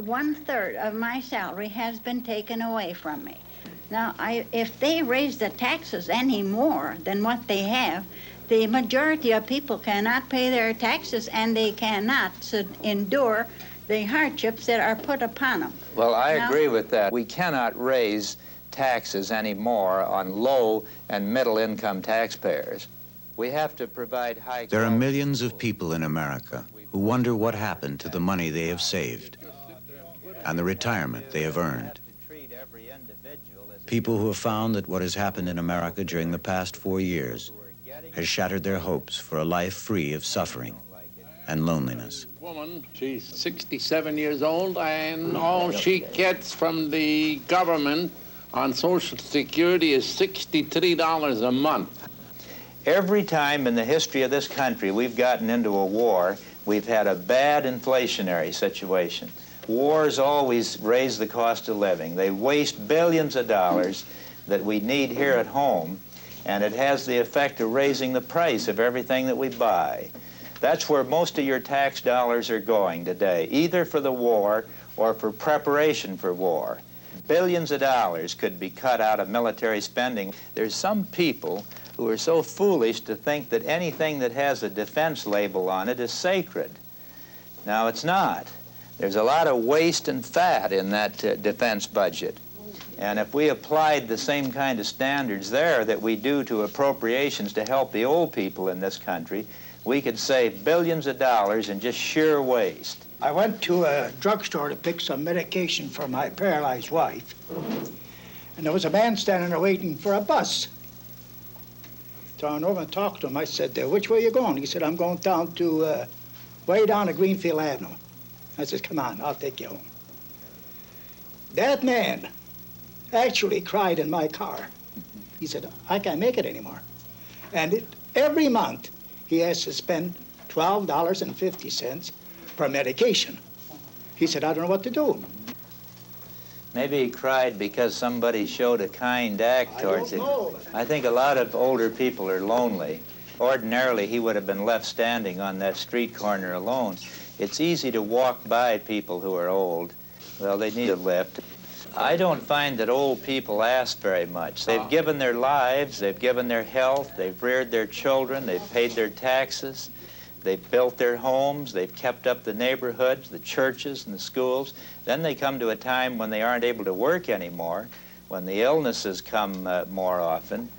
1/3 of my salary has been taken away from me. Now, if they raise the taxes any more than what they have, the majority of people cannot pay their taxes, and they cannot endure the hardships that are put upon them. Well, I agree with that. We cannot raise taxes anymore on low and middle income taxpayers. We have to provide high. There are millions of people in America who wonder what happened to the money they have saved and the retirement they have earned. People who have found that what has happened in America during the past 4 years has shattered their hopes for a life free of suffering and loneliness. Woman, she's 67 years old, and all she gets from the government on Social Security is $63 a month. Every time in the history of this country we've gotten into a war, we've had a bad inflationary situation. Wars always raise the cost of living. They waste billions of dollars that we need here at home, and it has the effect of raising the price of everything that we buy. That's where most of your tax dollars are going today, either for the war or for preparation for war. Billions of dollars could be cut out of military spending. There's some people who are so foolish to think that anything that has a defense label on it is sacred. Now, it's not. There's a lot of waste and fat in that defense budget. And if we applied the same kind of standards there that we do to appropriations to help the old people in this country, we could save billions of dollars in just sheer waste. I went to a drugstore to pick some medication for my paralyzed wife. And there was a man standing there waiting for a bus. So I went over and talked to him. I said, which way are you going? He said, I'm going down to, way down to Greenfield Avenue. I said, come on, I'll take you home. That man actually cried in my car. He said, I can't make it anymore. And every month, he has to spend $12.50 per medication. He said, I don't know what to do. Maybe he cried because somebody showed a kind act towards him. I think a lot of older people are lonely. Ordinarily, he would have been left standing on that street corner alone. It's easy to walk by people who are old. Well, they need a lift. I don't find that old people ask very much. They've given their lives, they've given their health, they've reared their children, they've paid their taxes, they've built their homes, they've kept up the neighborhoods, the churches and the schools. Then they come to a time when they aren't able to work anymore, when the illnesses come more often,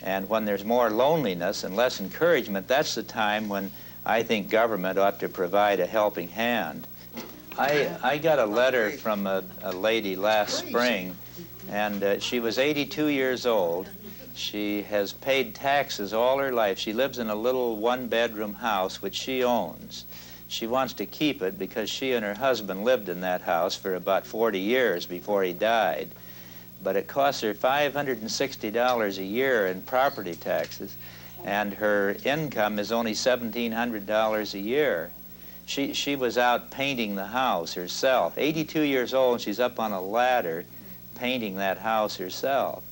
and when there's more loneliness and less encouragement. That's the time when I think government ought to provide a helping hand. I got a letter from a lady last spring, and she was 82 years old. She has paid taxes all her life. She lives in a little one-bedroom house which she owns. She wants to keep it because she and her husband lived in that house for about 40 years before he died. But it costs her $560 a year in property taxes, and her income is only $1,700 a year. She was out painting the house herself. 82 years old, and she's up on a ladder painting that house herself.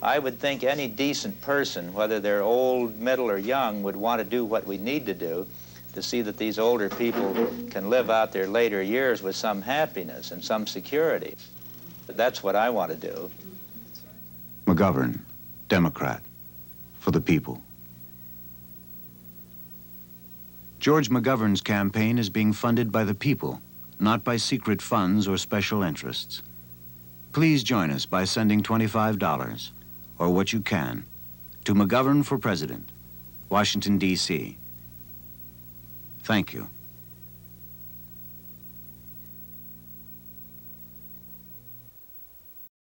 I would think any decent person, whether they're old, middle, or young, would want to do what we need to do to see that these older people can live out their later years with some happiness and some security. That's what I want to do. McGovern, Democrat, for the people. George McGovern's campaign is being funded by the people, not by secret funds or special interests. Please join us by sending $25, or what you can, to McGovern for President, Washington, D.C. Thank you.